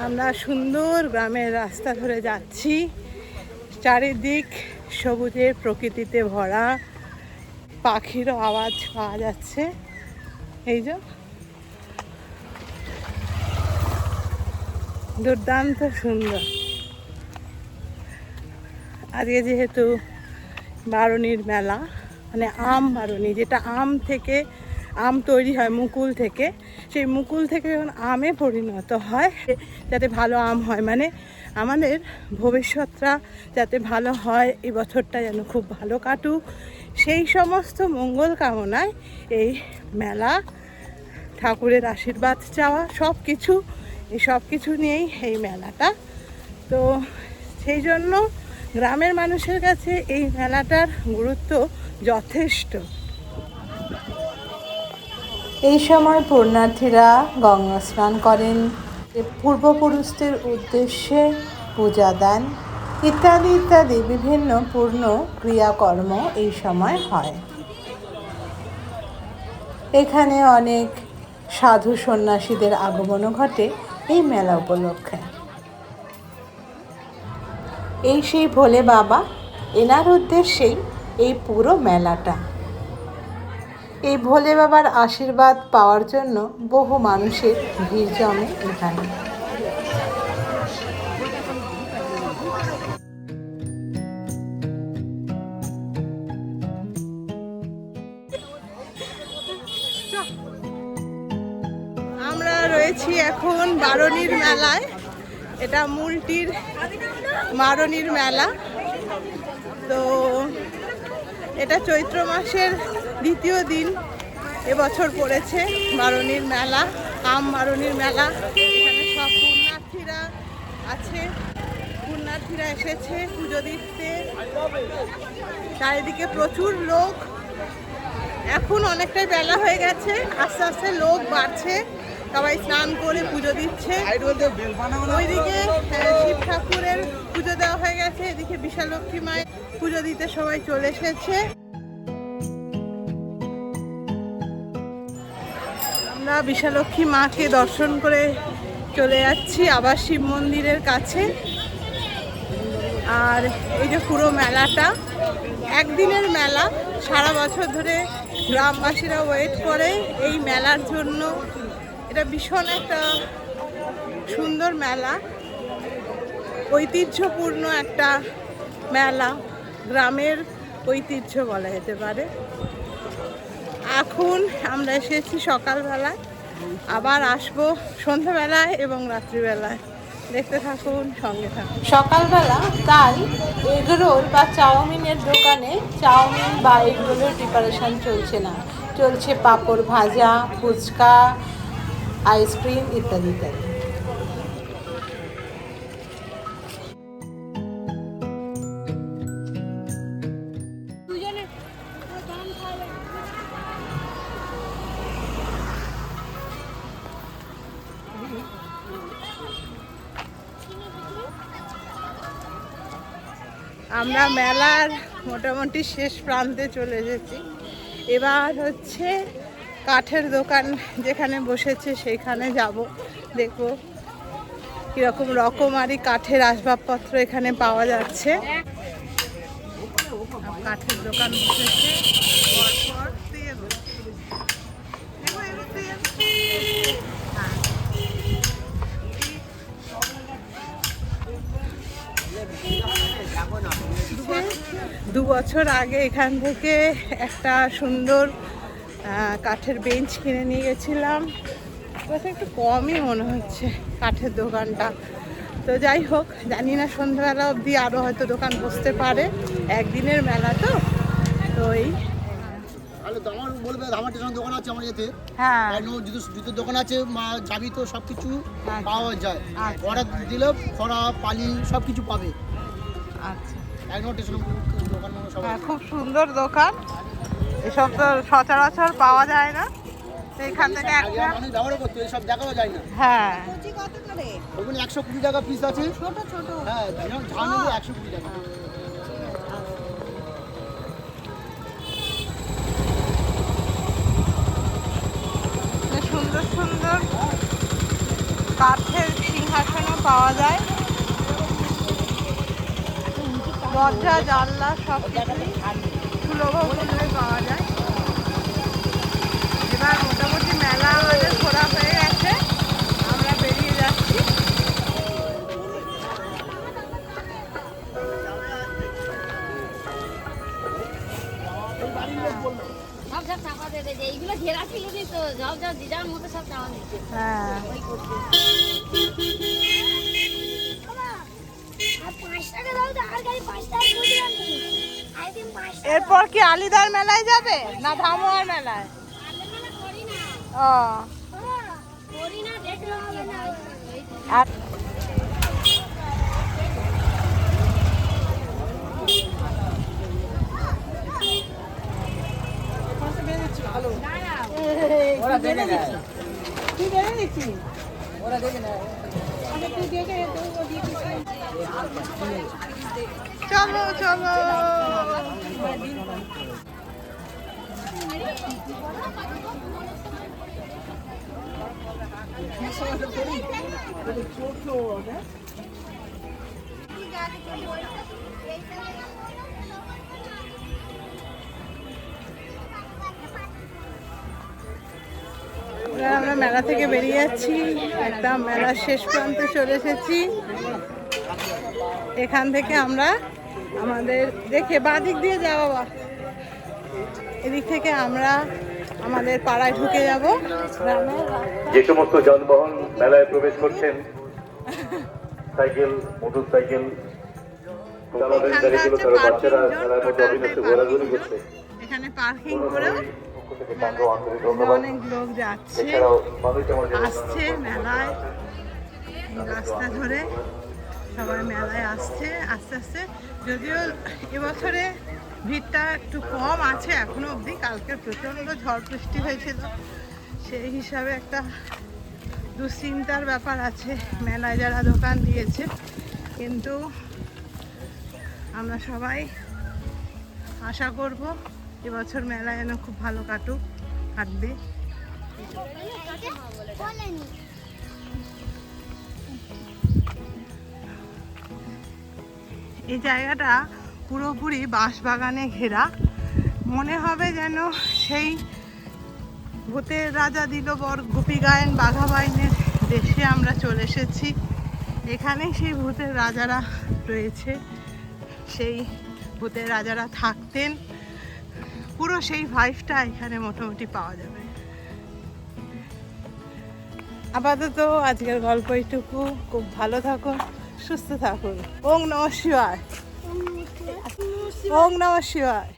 আমরা সুন্দর গ্রামের রাস্তা ধরে যাচ্ছি, চারিদিক সবুজের প্রকৃতিতে ভরা, পাখিরও আওয়াজ পাওয়া যাচ্ছে। এই যে দুর্দান্ত সুন্দর। আজকে যেহেতু বারুনির মেলা, মানে আম বারুনি, যেটা আম তৈরি হয় মুকুল থেকে, সেই মুকুল থেকে যখন আমে পরিণত হয়, যাতে ভালো আম হয়, মানে আমাদের ভবিষ্যৎটা যাতে ভালো হয়, এই বছরটা যেন খুব ভালো কাটুক, সেই সমস্ত মঙ্গল কামনায় এই মেলা, ঠাকুরের আশীর্বাদ চাওয়া, সব কিছু নিয়েই এই মেলাটা। তো সেই জন্য গ্রামের মানুষের কাছে এই মেলাটার গুরুত্ব যথেষ্ট। এই সময় পুণ্যার্থীরা গঙ্গা স্নান করেন, পূর্বপুরুষদের উদ্দেশ্যে পূজা দেন, ইত্যাদি ইত্যাদি বিভিন্ন পূর্ণ ক্রিয়াকর্ম এই সময় হয়। এখানে অনেক সাধু সন্ন্যাসীদের আগমনও ঘটে এই মেলা উপলক্ষে। এই সেই ভোলে বাবা, এনার উদ্দেশ্যেই এই পুরো মেলাটা। এই ভোলে বাবার আশীর্বাদ পাওয়ার জন্য বহু মানুষের ভিড় জমে এখানে। আমরা রয়েছি এখন বারুনির মেলায়। এটা মূলটির বারুনির মেলা। তো এটা চৈত্র মাসের দ্বিতীয় দিন এবছর পড়েছে বারুনির মেলা, আম বারুনির মেলা। এখানে সব পুণ্যার্থীরা আছে, পুণ্যার্থীরা এসেছে পুজো দিতে। চারিদিকে প্রচুর লোক, এখন অনেকটাই বেলা হয়ে গেছে, আস্তে আস্তে লোক বাড়ছে, সবাই স্নান করে পুজো দিচ্ছে। ওইদিকে শিব ঠাকুরের পুজো দেওয়া হয়ে গেছে, এদিকে বিশালক্ষী মায়ের পুজো দিতে সবাই চলে এসেছে। আমরা বিশালক্ষী মাকে দর্শন করে চলে যাচ্ছি আবার শিব মন্দিরের কাছে। আর এই যে পুরো মেলাটা একদিনের মেলা, সারা বছর ধরে গ্রামবাসীরা ওয়েট করে এই মেলার জন্য। এটা ভীষণ একটা সুন্দর মেলা, ঐতিহ্যপূর্ণ একটা মেলা, গ্রামের ঐতিহ্য বলা যেতে পারে। এখন আমরা এসেছি সকালবেলায়, আবার আসবো সন্ধ্যাবেলায় এবং রাত্রিবেলায়। দেখতে থাকুন, সঙ্গে থাকুন। সকালবেলা তাই এগরোল বা চাউমিনের দোকানে চাউমিন বা এগরোলের প্রিপারেশান চলছে না, চলছে পাঁপড় ভাজা, ফুচকা, আইসক্রিম ইত্যাদি ইত্যাদি। আমরা মেলার মোটামুটি শেষ প্রান্তে চলে এসেছি। এবার হচ্ছে কাঠের দোকান যেখানে বসেছে সেইখানে যাব, দেখবো কীরকম রকমারি কাঠের আসবাবপত্র এখানে পাওয়া যাচ্ছে। কাঠের দোকান বসেছে, 2 বছর আগে এখান থেকে একটা সুন্দর কাঠের বেঞ্চ কিনে নিয়ে গেছিলাম। একটু কমই মনে হচ্ছে কাঠের দোকানটা। তো যাই হোক, জানি না সন্ধ্যাবেলা অবধি আরও হয়তো দোকান বসতে পারে, একদিনের মেলা তো। তো এই দোকান আছে আমার যেতে, হ্যাঁ জুতোর দোকান আছে, চাবি তো সব কিছু পাওয়া যায়। অর্ডার দিলে খরা পালি সব কিছু পাবে। আচ্ছা, দোকান খুব সুন্দর দোকান, এসব তো সচরাচর পাওয়া যায় না। এখান থেকে একটা মানুষ ব্যবহার করতে সব দেখাও যায় না। হ্যাঁ, ওখানে 120 টাকা পিস আছে, ছোট ছোট। হ্যাঁ, ঝাল নেবে 120 টাকা। সুন্দর সুন্দর কাঠের সিংহাসনও পাওয়া যায়, দরজা জানলা সব কিছুই সুলভ মূল্যে পাওয়া যায়। এবার মোটামুটি মেলা আমাদের ঘোরা হয়ে গেছে, আমরা বেরিয়ে যাচ্ছি। সব সব চাপা দিয়ে দিয়েছে, এইগুলো ঘেরা ছিল তো সব সব যে যার মতো সব চাপা দিচ্ছে। হ্যাঁ, আর 5 টাকা দাও তো, আর গাড়ি 5 টাকা করে দিলাম নি। আই দিন 5 টাকা। এরপর কি আলিদার মেলায় যাবে না ধামোয়ার মেলায়? আলে মানে করি না। ও, করি না, দেখলে হবে না। আর চলো চলো। এবার আমরা মেলা থেকে বেরিয়ে যাচ্ছি, একদম মেলার শেষ প্রান্তে চলে এসেছি। এখান থেকে আমরা আমাদের দেখে বাদিক দিয়ে যাবো, এদিক থেকে আমরা আমাদের পাড়ায় ঢুকে যাব। যে সমস্ত যানবাহন মেলায় প্রবেশ করছেন, সাইকেল, মোটর সাইকেল, চালানোর গাড়িগুলো, তারা বাচ্চারা মেলার মধ্যে অবিনতে ঘোরাঘুরি করছে। এখানে পার্কিং করেও পক্ষ থেকে তাকেও আন্তরিক ধন্যবাদ। অনেক লোক যাচ্ছে, এছাড়াও মানুষ আমাদের আসছে মেলায়, রাস্তা ধরে সবাই মেলায় আসছে আস্তে আস্তে। যদিও এবছরে ভিড়টা একটু কম আছে এখনো অবধি, কালকে প্রচণ্ড ঝড় বৃষ্টি হয়েছিল, সেই হিসাবে একটা দুশ্চিন্তার ব্যাপার আছে মেলায় যারা দোকান দিয়েছে। কিন্তু আমরা সবাই আশা করব এবছর মেলা যেন খুব ভালো কাটবে। এই জায়গাটা পুরোপুরি বাঁশবাগানে ঘেরা, মনে হবে যেন সেই ভূতের রাজা দিল বর গোপী গায়েন বাঘা বাইনের দেশে আমরা চলে এসেছি। এখানেই সেই ভূতের রাজারা রয়েছে, সেই ভূতের রাজারা থাকতেন, পুরো সেই ভাইবটা এখানে মোটামুটি পাওয়া যাবে। আপাতত আজকের গল্প এইটুকু, খুব ভালো থাকুন, সুস্থ থাকুন। ওং নমঃ শিবায়, ওং নমঃ শিবায়।